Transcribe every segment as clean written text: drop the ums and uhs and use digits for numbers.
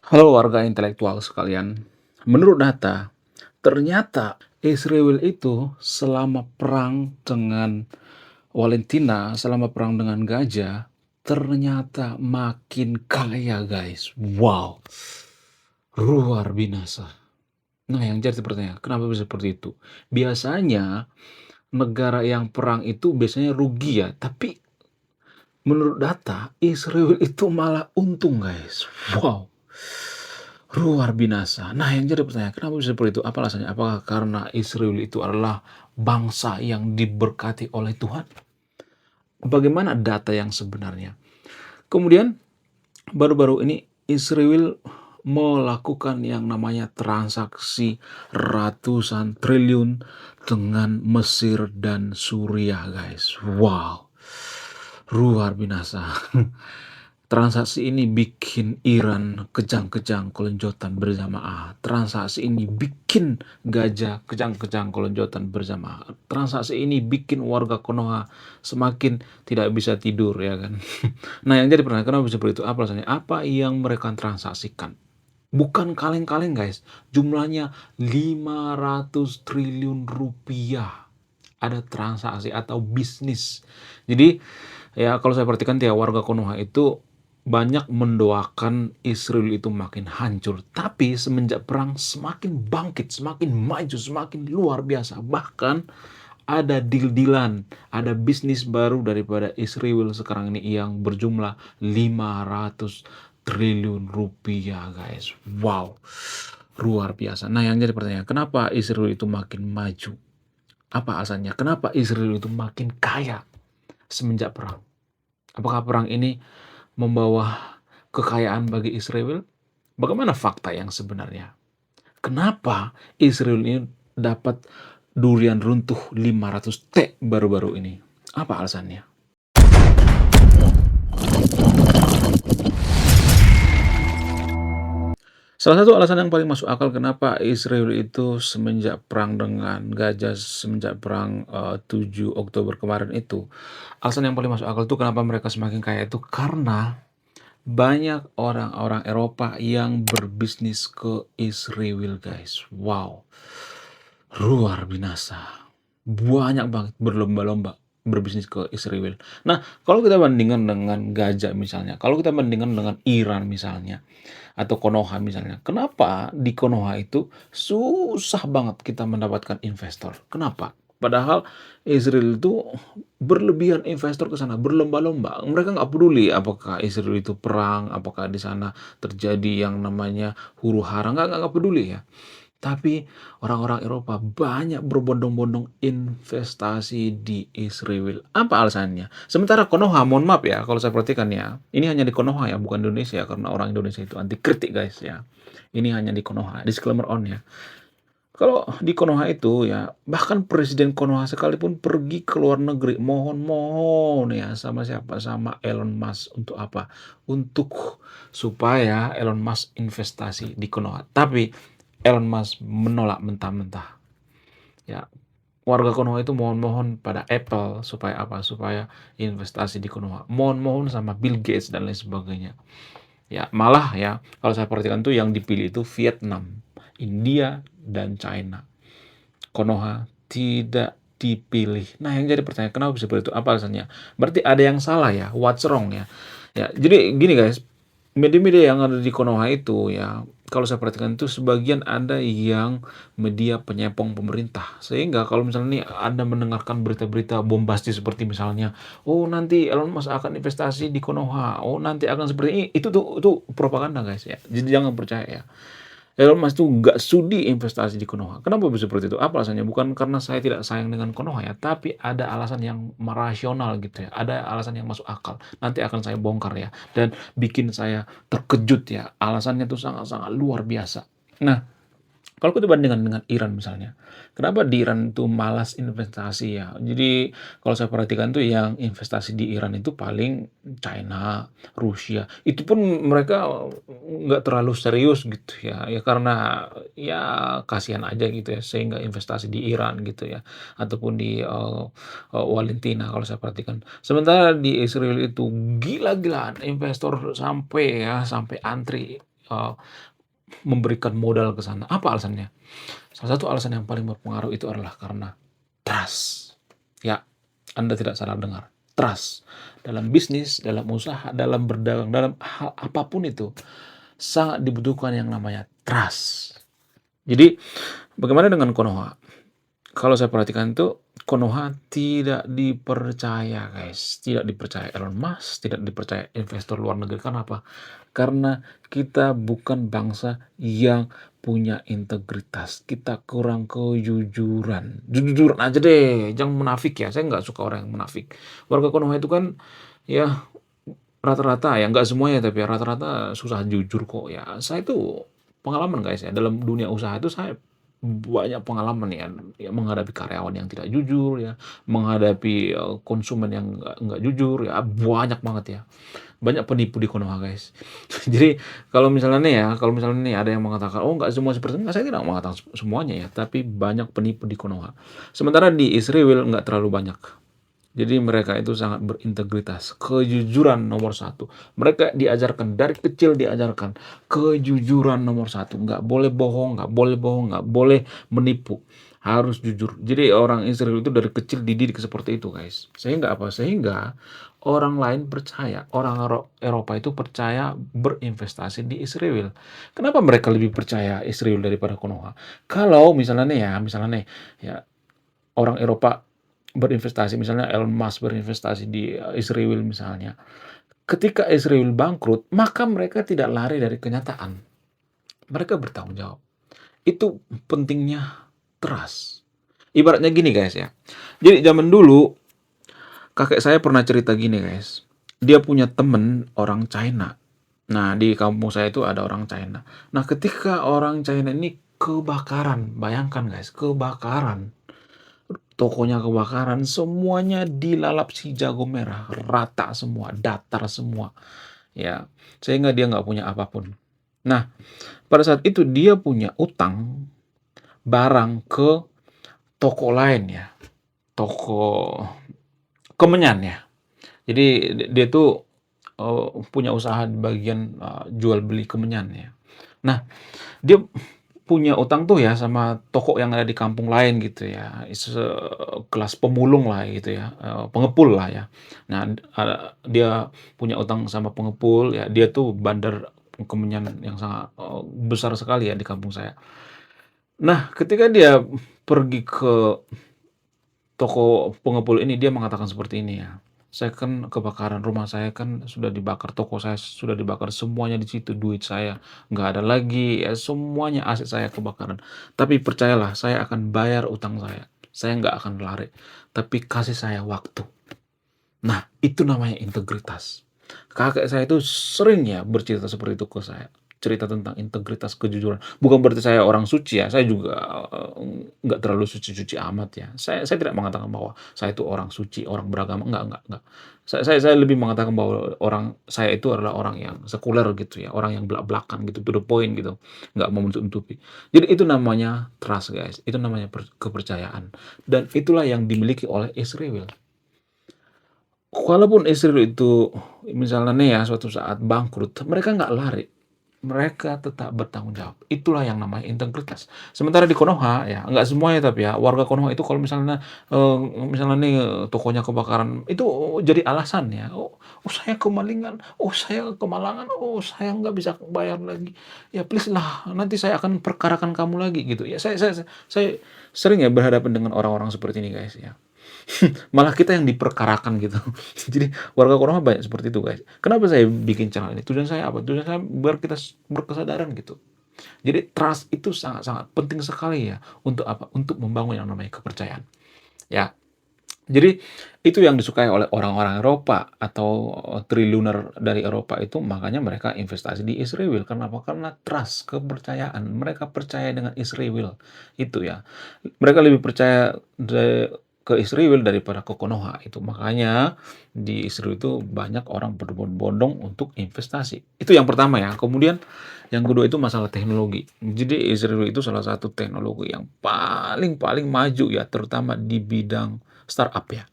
Halo warga intelektual sekalian. Menurut data, ternyata Israel itu selama perang dengan Walentina, selama perang dengan Gaza, ternyata makin kaya guys. Wow, luar binasa. Nah yang jadi pertanyaan, kenapa bisa seperti itu? Biasanya negara yang perang itu biasanya rugi ya, tapi menurut data Israel itu malah untung guys. Wow. Luar binasa. Nah, yang jadi pertanyaan, kenapa bisa seperti itu? Apa alasannya? Apakah karena Israel itu adalah bangsa yang diberkati oleh Tuhan? Bagaimana data yang sebenarnya? Kemudian, baru-baru ini Israel melakukan yang namanya transaksi ratusan triliun dengan Mesir dan Suriah, guys. Wow, luar binasa. Transaksi ini bikin Iran kejang-kejang kelonjotan berjamaah. Transaksi ini bikin Gaza kejang-kejang kelonjotan berjamaah. Transaksi ini bikin warga Konoha semakin tidak bisa tidur, ya kan. Nah, yang jadi pertanyaan, kenapa bisa seperti itu? Apa alasannya? Apa yang mereka transaksikan? Bukan kaleng-kaleng guys. Jumlahnya 500 triliun rupiah. Ada transaksi atau bisnis. Jadi ya kalau saya perhatikan tiap warga Konoha itu banyak mendoakan Israel itu makin hancur. Tapi semenjak perang semakin bangkit, semakin maju, semakin luar biasa. Bahkan ada deal-dealan, ada bisnis baru daripada Israel sekarang ini yang berjumlah 500 triliun rupiah guys. Wow, luar biasa. Nah yang jadi pertanyaan, kenapa Israel itu makin maju? Apa alasannya? Kenapa Israel itu makin kaya semenjak perang? Apakah perang ini membawa kekayaan bagi Israel? Bagaimana fakta yang sebenarnya? Kenapa Israel ini dapat durian runtuh 500 T baru-baru ini? Apa alasannya? Salah satu alasan yang paling masuk akal kenapa Israel itu semenjak perang dengan Gaza, semenjak perang 7 Oktober kemarin itu, alasan yang paling masuk akal itu kenapa mereka semakin kaya itu karena banyak orang-orang Eropa yang berbisnis ke Israel, guys. Wow, luar binasa. Banyak banget berlomba-lomba berbisnis ke Israel. Nah, kalau kita bandingkan dengan Gaza misalnya, kalau kita bandingkan dengan Iran misalnya, atau Konoha misalnya, kenapa di Konoha itu susah banget kita mendapatkan investor? Kenapa? Padahal Israel itu berlebihan investor ke sana, berlomba-lomba. Mereka nggak peduli apakah Israel itu perang, apakah di sana terjadi yang namanya huru-hara, nggak peduli ya. Tapi orang-orang Eropa banyak berbondong-bondong investasi di Israel. Apa alasannya? Sementara Konoha, mohon maaf ya, kalau saya perhatikan ya, ini hanya di Konoha ya, bukan Indonesia, karena orang Indonesia itu anti kritik guys ya. Ini hanya di Konoha, disclaimer on ya. Kalau di Konoha itu ya, bahkan presiden Konoha sekalipun pergi ke luar negeri, mohon-mohon ya sama siapa? Sama Elon Musk untuk apa? Untuk supaya Elon Musk investasi di Konoha. Tapi Elon Musk menolak mentah-mentah. Ya, warga Konoha itu mohon-mohon pada Apple supaya apa? Supaya investasi di Konoha. Mohon-mohon sama Bill Gates dan lain sebagainya. Ya, malah ya, kalau saya perhatikan tuh yang dipilih itu Vietnam, India, dan China. Konoha tidak dipilih. Nah, yang jadi pertanyaan, kenapa bisa seperti itu? Apa alasannya? Berarti ada yang salah ya, what's wrong ya? Ya, jadi gini guys, media-media yang ada di Konoha itu ya, kalau saya perhatikan itu sebagian ada yang media penyepong pemerintah. Sehingga kalau misalnya nih Anda mendengarkan berita-berita bombastis seperti misalnya, oh nanti Elon Musk akan investasi di Konoha, oh nanti akan seperti ini, itu propaganda guys ya. Jadi jangan percaya ya. Elon Musk tuh nggak sudi investasi di Konoha. Kenapa bisa seperti itu? Apa alasannya? Bukan karena saya tidak sayang dengan Konoha ya, tapi ada alasan yang rasional gitu ya. Ada alasan yang masuk akal. Nanti akan saya bongkar ya. Dan bikin saya terkejut ya. Alasannya tuh sangat-sangat luar biasa. Nah, kalau kita bandingkan dengan Iran misalnya, kenapa di Iran itu malas investasi ya? Jadi kalau saya perhatikan tuh yang investasi di Iran itu paling China, Rusia. Itu pun mereka nggak terlalu serius gitu ya. Ya karena ya kasihan aja gitu ya sehingga investasi di Iran gitu ya ataupun di Valentina kalau saya perhatikan. Sementara di Israel itu gila-gilaan investor sampai ya sampai antri eee, memberikan modal ke sana. Apa alasannya? Salah satu alasan yang paling berpengaruh itu adalah karena trust. Ya, Anda tidak salah dengar, trust. Dalam bisnis, dalam usaha, dalam berdagang, dalam hal apapun itu, sangat dibutuhkan yang namanya trust. Jadi, bagaimana dengan Konoha? Kalau saya perhatikan itu, Konoha tidak dipercaya, guys. Tidak dipercaya Elon Musk, tidak dipercaya investor luar negeri. Kenapa? Karena kita bukan bangsa yang punya integritas. Kita kurang kejujuran. Jujur aja deh, jangan munafik ya. Saya nggak suka orang yang munafik. Warga Konoha itu kan, ya rata-rata ya, nggak semuanya tapi ya rata-rata susah jujur kok ya. Saya itu pengalaman guys ya, dalam dunia usaha itu saya banyak pengalaman ya, ya menghadapi karyawan yang tidak jujur ya, menghadapi konsumen yang nggak jujur ya, banyak banget ya. Banyak penipu di Konoha guys. Jadi kalau misalnya nih ada yang mengatakan, oh nggak semua seperti itu, saya tidak mengatakan semuanya ya, tapi banyak penipu di Konoha. Sementara di Israel nggak terlalu banyak. Jadi mereka itu sangat berintegritas, kejujuran nomor satu. Mereka diajarkan, dari kecil diajarkan, kejujuran nomor satu. Nggak boleh bohong, nggak boleh menipu. Harus jujur. Jadi orang Israel itu dari kecil dididik seperti itu guys. Sehingga apa? Sehingga orang lain percaya, orang Eropa itu percaya berinvestasi di Israel. Kenapa mereka lebih percaya Israel daripada Konoha? Kalau misalnya nih ya orang Eropa berinvestasi, misalnya Elon Musk berinvestasi di Israel misalnya. Ketika Israel bangkrut, maka mereka tidak lari dari kenyataan. Mereka bertanggung jawab. Itu pentingnya trust. Ibaratnya gini guys ya. Jadi zaman dulu kakek saya pernah cerita gini guys. Dia punya temen orang China. Nah, di kampung saya itu ada orang China. Nah, ketika orang China ini kebakaran, bayangkan guys, kebakaran. Tokonya kebakaran, semuanya dilalap si jago merah, rata semua, datar semua, ya, sehingga dia nggak punya apapun. Nah, pada saat itu dia punya utang barang ke toko lain ya, toko kemenyan ya. Jadi dia tuh punya usaha di bagian jual beli kemenyan ya. Nah, dia punya utang tuh ya sama toko yang ada di kampung lain gitu ya, kelas pemulung lah gitu ya, pengepul lah ya. Nah, dia punya utang sama pengepul ya, dia tuh bandar kemenyan yang sangat besar sekali ya di kampung saya. Nah, ketika dia pergi ke toko pengepul ini, dia mengatakan seperti ini ya, "Saya kan kebakaran, rumah saya kan sudah dibakar, toko saya sudah dibakar, semuanya di situ, duit saya nggak ada lagi, ya semuanya aset saya kebakaran. Tapi percayalah, saya akan bayar utang saya. Saya nggak akan lari, tapi kasih saya waktu." Nah, itu namanya integritas. Kakek saya itu sering ya bercerita seperti itu ke saya. Cerita tentang integritas, kejujuran. Bukan berarti saya orang suci ya, saya juga nggak terlalu suci-suci amat ya. Saya tidak mengatakan bahwa saya itu orang suci, orang beragama, enggak. Saya lebih mengatakan bahwa saya itu adalah orang yang sekuler gitu ya, orang yang blak-blakan gitu, to the point gitu, nggak mau menutup-nutupi. Jadi itu namanya trust guys, itu namanya kepercayaan. Dan itulah yang dimiliki oleh Israel. Walaupun Israel itu misalnya nih ya suatu saat bangkrut, mereka nggak lari, mereka tetap bertanggung jawab. Itulah yang namanya integritas. Sementara di Konoha ya, nggak semuanya tapi ya, warga Konoha itu kalau misalnya nih tokonya kebakaran, itu jadi alasan ya, "Oh saya kemalingan, oh saya kemalangan, oh saya nggak bisa bayar lagi. Ya please lah, nanti saya akan perkarakan kamu lagi," gitu ya. Saya sering ya berhadapan dengan orang-orang seperti ini guys ya. Malah kita yang diperkarakan gitu. Jadi warga Konoha banyak seperti itu guys. Kenapa saya bikin channel ini? Tujuan saya apa? Tujuan saya biar kita berkesadaran gitu. Jadi trust itu sangat-sangat penting sekali ya untuk apa? Untuk membangun yang namanya kepercayaan. Ya. Jadi itu yang disukai oleh orang-orang Eropa atau triliuner dari Eropa itu, makanya mereka investasi di Israel. Kenapa? Karena trust, kepercayaan. Mereka percaya dengan Israel. Itu ya. Mereka lebih percaya ke Israel daripada ke Konoha itu. Makanya di Israel itu banyak orang berbondong-bondong untuk investasi. Itu yang pertama ya. Kemudian yang kedua itu masalah teknologi. Jadi Israel itu salah satu teknologi yang paling maju ya, terutama di bidang startup ya.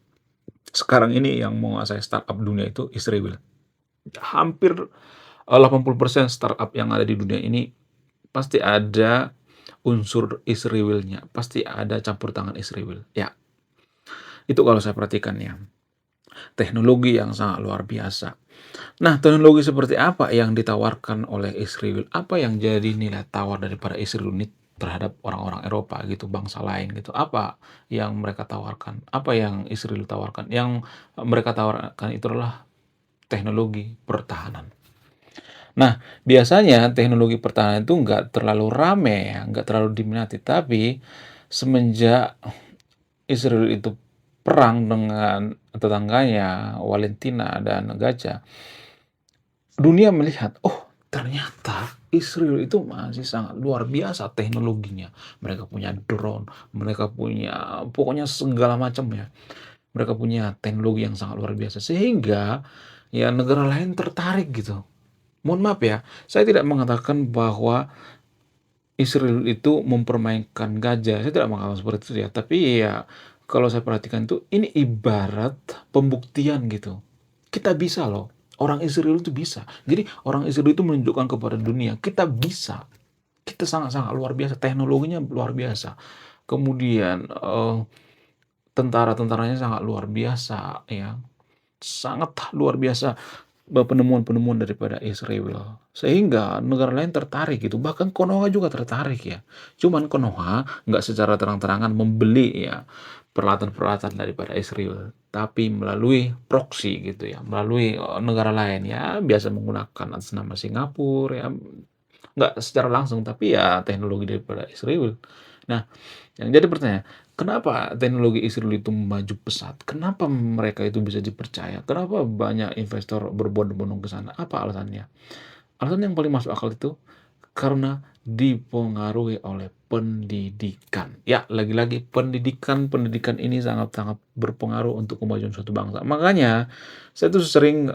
Sekarang ini yang menguasai startup dunia itu Israel. Hampir 80% startup yang ada di dunia ini pasti ada unsur Israel-nya, pasti ada campur tangan Israel. Ya, itu kalau saya perhatikan ya. Teknologi yang sangat luar biasa. Nah, teknologi seperti apa yang ditawarkan oleh Israel? Apa yang jadi nilai tawar daripada Israel ini terhadap orang-orang Eropa gitu, bangsa lain gitu? Apa yang mereka tawarkan? Apa yang Israel tawarkan? Yang mereka tawarkan itu adalah teknologi pertahanan. Nah, biasanya teknologi pertahanan itu nggak terlalu rame ya, nggak terlalu diminati. Tapi semenjak Israel itu perang dengan tetangganya, Valentina dan Gaza, dunia melihat, oh ternyata Israel itu masih sangat luar biasa teknologinya. Mereka punya drone, mereka punya pokoknya segala macam ya. Mereka punya teknologi yang sangat luar biasa. Sehingga ya negara lain tertarik gitu. Mohon maaf ya, saya tidak mengatakan bahwa Israel itu mempermainkan Gaza. Saya tidak mengatakan seperti itu ya. Tapi ya kalau saya perhatikan itu ini ibarat pembuktian gitu. Kita bisa loh. Orang Israel itu bisa. Jadi orang Israel itu menunjukkan kepada dunia, kita bisa. Kita sangat-sangat luar biasa. Teknologinya luar biasa. Kemudian tentara-tentaranya sangat luar biasa ya. Sangat luar biasa penemuan-penemuan daripada Israel. Sehingga negara lain tertarik gitu. Bahkan Konoha juga tertarik ya. Cuman Konoha nggak secara terang-terangan membeli ya peralatan-peralatan daripada Israel. Tapi melalui proxy gitu ya. Melalui negara lain ya. Biasa menggunakan atas nama Singapura ya. Nggak secara langsung tapi ya teknologi daripada Israel. Nah, yang jadi pertanyaan, kenapa teknologi Israel itu maju pesat? Kenapa mereka itu bisa dipercaya? Kenapa banyak investor berbondong-bondong ke sana? Apa alasannya? Alasan yang paling masuk akal itu karena dipengaruhi oleh pendidikan. Ya, lagi-lagi pendidikan ini sangat-sangat berpengaruh untuk kemajuan suatu bangsa. Makanya saya tuh sering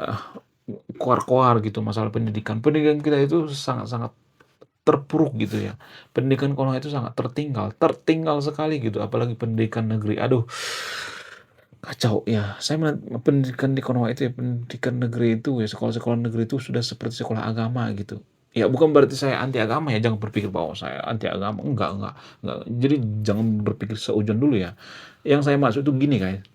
koar-koar gitu masalah pendidikan. Pendidikan kita itu sangat-sangat terpuruk gitu ya. Pendidikan Konoha itu sangat tertinggal, tertinggal sekali gitu, apalagi pendidikan negeri. Aduh, kacau ya. Saya melihat pendidikan di Konoha itu ya, pendidikan negeri itu ya, sekolah-sekolah negeri itu sudah seperti sekolah agama gitu. Ya bukan berarti saya anti agama ya, jangan berpikir bahwa saya anti agama. Enggak. Jadi jangan berpikir seujon dulu ya. Yang saya maksud itu gini guys.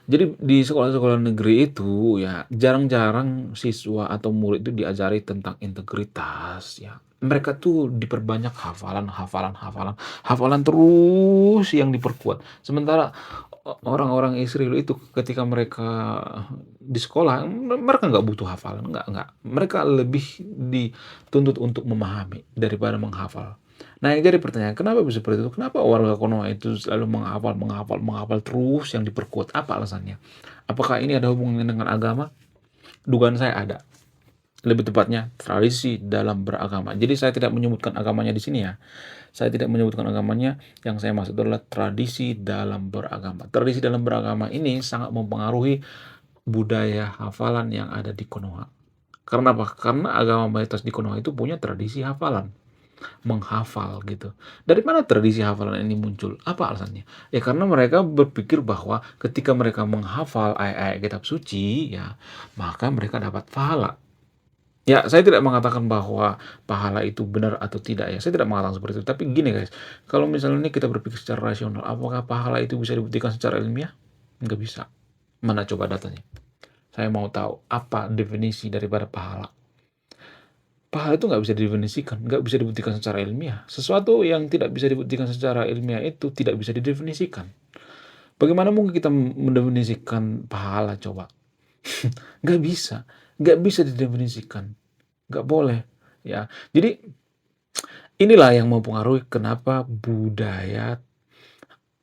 Jadi di sekolah-sekolah negeri itu ya jarang-jarang siswa atau murid itu diajari tentang integritas ya. Mereka tuh diperbanyak hafalan, hafalan, hafalan, hafalan terus yang diperkuat. Sementara orang-orang Israel itu ketika mereka di sekolah mereka nggak butuh hafalan, nggak. Mereka lebih dituntut untuk memahami daripada menghafal. Nah, yang jadi pertanyaan, kenapa bisa seperti itu? Kenapa warga Konoha itu selalu menghafal, menghafal, menghafal terus yang diperkuat? Apa alasannya? Apakah ini ada hubungannya dengan agama? Dugaan saya ada. Lebih tepatnya tradisi dalam beragama. Jadi saya tidak menyebutkan agamanya di sini ya. Saya tidak menyebutkan agamanya, yang saya maksud adalah tradisi dalam beragama. Tradisi dalam beragama ini sangat mempengaruhi budaya hafalan yang ada di Konoha. Karena apa? Karena agama mayoritas di Konoha itu punya tradisi hafalan. Menghafal gitu. Dari mana tradisi hafalan ini muncul? Apa alasannya? Ya karena mereka berpikir bahwa ketika mereka menghafal ayat-ayat kitab suci, ya maka mereka dapat pahala. Ya, saya tidak mengatakan bahwa pahala itu benar atau tidak ya. Saya tidak mengatakan seperti itu. Tapi gini guys, kalau misalnya ini kita berpikir secara rasional, apakah pahala itu bisa dibuktikan secara ilmiah? Nggak bisa. Mana coba datanya? Saya mau tahu apa definisi daripada pahala. Pahala itu nggak bisa didefinisikan, nggak bisa dibuktikan secara ilmiah. Sesuatu yang tidak bisa dibuktikan secara ilmiah itu tidak bisa didefinisikan. Bagaimana mungkin kita mendefinisikan pahala coba? Nggak bisa, nggak bisa didefinisikan, nggak boleh. Ya, jadi inilah yang mempengaruhi kenapa budaya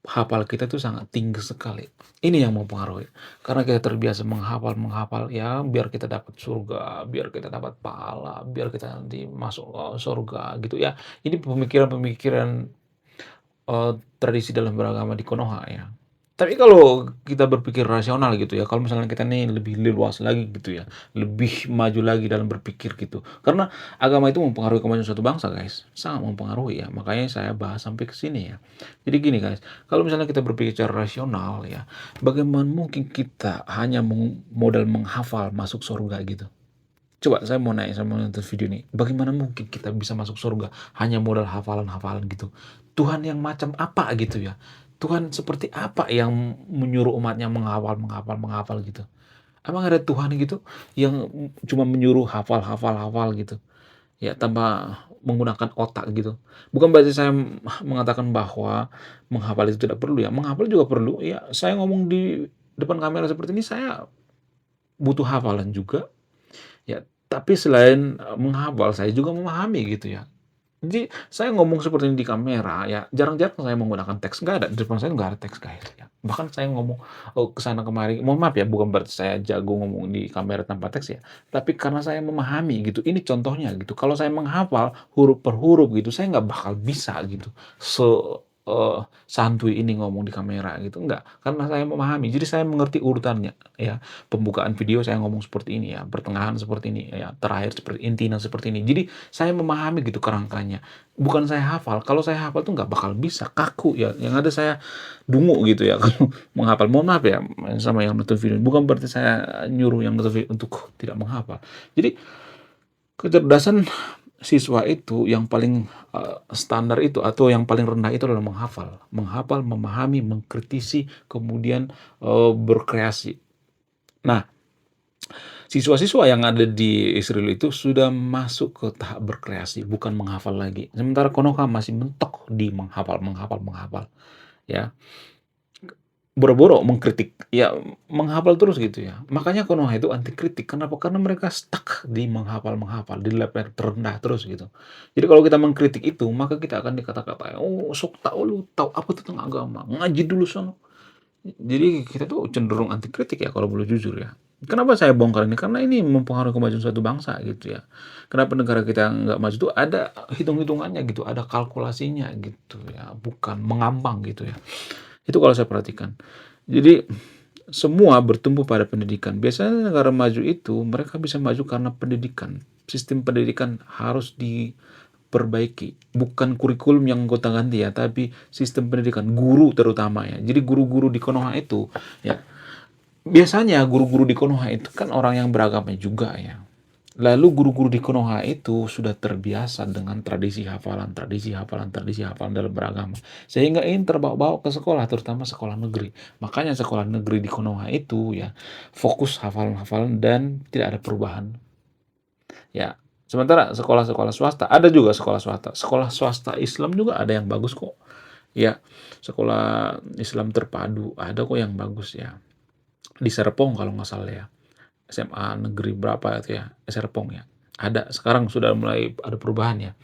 hafal kita itu sangat tinggi sekali. Ini yang mempengaruhi. Karena kita terbiasa menghafal, ya biar kita dapat surga, biar kita dapat pahala, biar kita nanti masuk surga gitu ya. Ini pemikiran-pemikiran tradisi dalam beragama di Konoha ya. Tapi kalau kita berpikir rasional gitu ya, kalau misalnya kita nih lebih luas lagi gitu ya, lebih maju lagi dalam berpikir gitu. Karena agama itu mempengaruhi kemajuan suatu bangsa guys, sangat mempengaruhi ya. Makanya saya bahas sampai ke sini ya. Jadi gini guys, kalau misalnya kita berpikir secara rasional ya, bagaimana mungkin kita hanya modal menghafal masuk surga gitu? Coba saya mau nanya, saya mau nonton video nih, bagaimana mungkin kita bisa masuk surga hanya modal hafalan-hafalan gitu? Tuhan yang macam apa gitu ya? Tuhan seperti apa yang menyuruh umatnya menghafal, menghafal, menghafal gitu? Emang ada Tuhan gitu yang cuma menyuruh hafal, hafal, hafal gitu? Ya, tanpa menggunakan otak gitu. Bukan berarti saya mengatakan bahwa menghafal itu tidak perlu ya, menghafal juga perlu. Ya, saya ngomong di depan kamera seperti ini, saya butuh hafalan juga, ya, tapi selain, menghafal, saya juga memahami gitu ya. Jadi, saya ngomong seperti ini di kamera, ya jarang-jarang saya menggunakan teks, nggak ada, di depan saya nggak ada teks, guys, ya. Bahkan saya ngomong, ke sana kemari, mohon maaf ya, bukan berarti saya jago ngomong di kamera tanpa teks ya, tapi karena saya memahami gitu. Ini contohnya gitu, kalau saya menghafal huruf per huruf gitu, saya nggak bakal bisa gitu, santuy ini ngomong di kamera gitu, enggak. Karena saya memahami, jadi saya mengerti urutannya ya. Pembukaan video saya ngomong seperti ini ya, pertengahan seperti ini ya, terakhir seperti intinya seperti ini. Jadi saya memahami gitu kerangkanya. Bukan saya hafal, kalau saya hafal tuh nggak bakal bisa, kaku ya, yang ada saya dungu gitu ya kalau menghafal. Mohon maaf ya sama yang nonton video, bukan berarti saya nyuruh yang nonton video untuk tidak menghafal. Jadi kecerdasan siswa itu yang paling, standar itu atau yang paling rendah itu adalah menghafal. Menghafal, memahami, mengkritisi, kemudian, berkreasi. Nah, siswa-siswa yang ada di Israel itu sudah masuk ke tahap berkreasi, bukan menghafal lagi. Sementara Konoha masih mentok di menghafal, menghafal, menghafal, ya. Boro-boro mengkritik, ya menghafal terus gitu ya. Makanya Konoha itu anti kritik, kenapa? Karena mereka stuck di menghafal-menghafal, di level terendah terus gitu. Jadi kalau kita mengkritik itu, maka kita akan dikata-katain, "Oh, sok tahu lu, tahu apa tentang agama, ngaji dulu sono." Jadi kita tuh cenderung anti kritik ya kalau boleh jujur ya. Kenapa saya bongkar ini? Karena ini mempengaruhi kemajuan suatu bangsa gitu ya. Kenapa negara kita nggak maju tuh ada hitung-hitungannya gitu, ada kalkulasinya gitu ya, bukan mengambang gitu ya. Itu kalau saya perhatikan. Jadi semua bertumbuh pada pendidikan. Biasanya negara maju itu mereka bisa maju karena pendidikan. Sistem pendidikan harus diperbaiki. Bukan kurikulum yang gonta-ganti ya, tapi sistem pendidikan guru terutama ya. Jadi guru-guru di Konoha itu ya, biasanya guru-guru di Konoha itu kan orang yang beragama juga ya. Lalu guru-guru di Konoha itu sudah terbiasa dengan tradisi hafalan, tradisi hafalan, tradisi hafalan dalam beragama. Sehingga ini terbawa-bawa ke sekolah, terutama sekolah negeri. Makanya sekolah negeri di Konoha itu ya fokus hafalan-hafalan dan tidak ada perubahan. Ya, sementara sekolah-sekolah swasta, ada juga sekolah swasta. Sekolah swasta Islam juga ada yang bagus kok. Ya, sekolah Islam terpadu ada kok yang bagus ya. Di Serpong kalau nggak salah ya. SMA negeri berapa itu ya, Serpong ya. Ada, sekarang sudah mulai ada perubahan ya.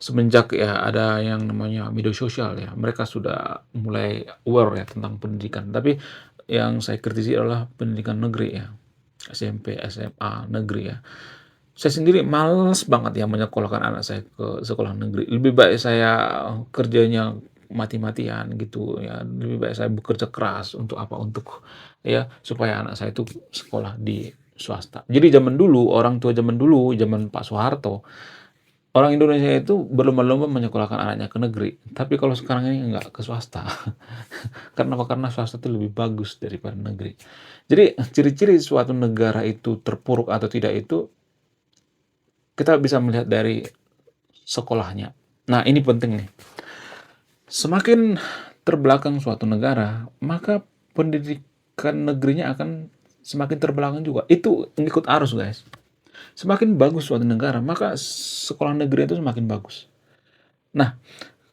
Semenjak ya ada yang namanya media sosial ya, mereka sudah mulai aware ya tentang pendidikan. Tapi yang saya kritisi adalah pendidikan negeri ya, SMP, SMA negeri ya. Saya sendiri males banget ya menyekolahkan anak saya ke sekolah negeri. Lebih baik saya kerjanya mati-matian gitu ya. Lebih baik saya bekerja keras untuk apa? Untuk ya supaya anak saya itu sekolah di swasta. Jadi zaman dulu, orang tua zaman dulu, zaman Pak Soeharto, orang Indonesia itu berlomba-lomba menyekolahkan anaknya ke negeri. Tapi kalau sekarang ini enggak, ke swasta. Karena apa? Karena swasta itu lebih bagus daripada negeri. Jadi ciri-ciri suatu negara itu terpuruk atau tidak itu kita bisa melihat dari sekolahnya. Nah, ini penting nih. Semakin terbelakang suatu negara, maka pendidikan negerinya akan semakin terbelakang juga. Itu ngikut arus, guys. Semakin bagus suatu negara, maka sekolah negeri itu semakin bagus. Nah,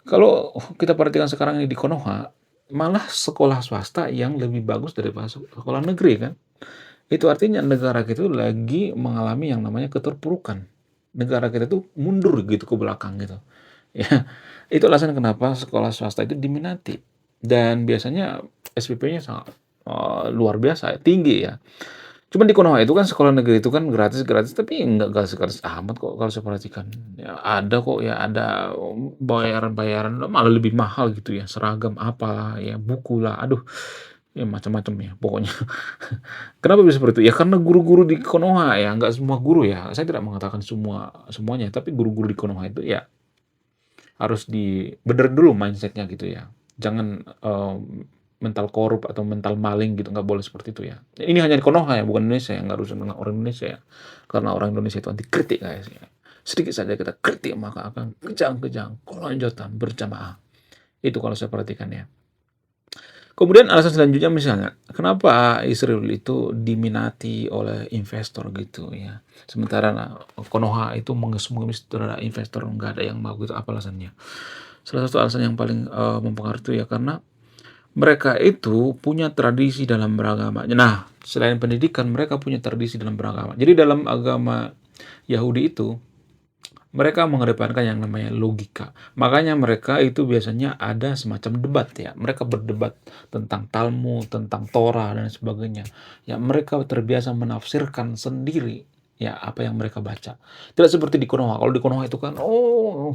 kalau kita perhatikan sekarang ini di Konoha, malah sekolah swasta yang lebih bagus daripada sekolah negeri kan. Itu artinya negara kita itu lagi mengalami yang namanya keterpurukan. Negara kita tuh mundur gitu ke belakang gitu. Ya, itu alasan kenapa sekolah swasta itu diminati. Dan biasanya SPP-nya sangat luar biasa, tinggi ya. Cuman di Konoha itu kan sekolah negeri itu kan gratis-gratis, tapi nggak gratis-gratis amat kok kalau saya perhatikan. Ya ada kok ya, ada bayaran-bayaran malah lebih mahal gitu ya, seragam apalah ya, buku lah, aduh ya macam-macam ya pokoknya. Kenapa bisa seperti itu? Ya karena guru-guru di Konoha ya, nggak semua guru ya, saya tidak mengatakan semuanya, tapi guru-guru di Konoha itu ya harus dibenerin dulu mindset-nya gitu ya. Jangan, mental korup atau mental maling gitu, nggak boleh seperti itu ya. Ini hanya di Konoha ya, bukan Indonesia ya, nggak urusan dengan orang Indonesia ya. Karena orang Indonesia itu anti kritik guys ya. Sedikit saja kita kritik maka akan kejang-kejang, kolonjotan berjamaah. Itu kalau saya perhatikan ya. Kemudian alasan selanjutnya misalnya, kenapa Israel itu diminati oleh investor gitu ya. Sementara Konoha itu mengemis-ngemis terhadap investor, nggak ada yang mau gitu, apa alasannya? Salah satu alasan yang paling mempengaruhi ya karena mereka itu punya tradisi dalam beragama. Nah, selain pendidikan, mereka punya tradisi dalam beragama. Jadi dalam agama Yahudi itu, mereka mengedepankan yang namanya logika. Makanya mereka itu biasanya ada semacam debat ya. Mereka berdebat tentang Talmud, tentang Torah dan sebagainya. Ya, mereka terbiasa menafsirkan sendiri ya apa yang mereka baca. Tidak seperti di Konoha. Kalau di Konoha itu kan, oh,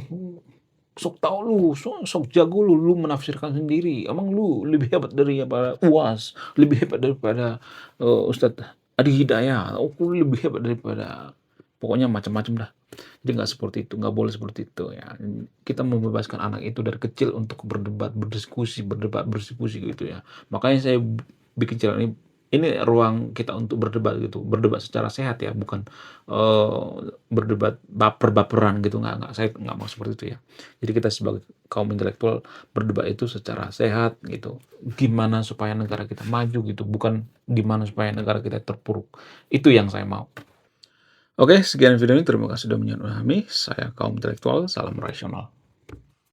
sok tahu lu, sok jago lu, lu menafsirkan sendiri. Emang lu lebih hebat daripada UAS, lebih hebat daripada Ustadz Adi Hidayat, oh, lu lebih hebat daripada pokoknya macam-macam dah. Jadi nggak seperti itu, nggak boleh seperti itu ya. Kita membebaskan anak itu dari kecil untuk berdebat, berdiskusi gitu ya. Makanya saya bikin channel ini ruang kita untuk berdebat gitu, berdebat secara sehat ya, bukan berdebat baper-baperan gitu, nggak, saya nggak mau seperti itu ya. Jadi kita sebagai kaum intelektual berdebat itu secara sehat gitu. Gimana supaya negara kita maju gitu, bukan gimana supaya negara kita terpuruk. Itu yang saya mau. Oke, sekian video ini. Terima kasih sudah menonton kami. Saya kaum intelektual, salam rasional.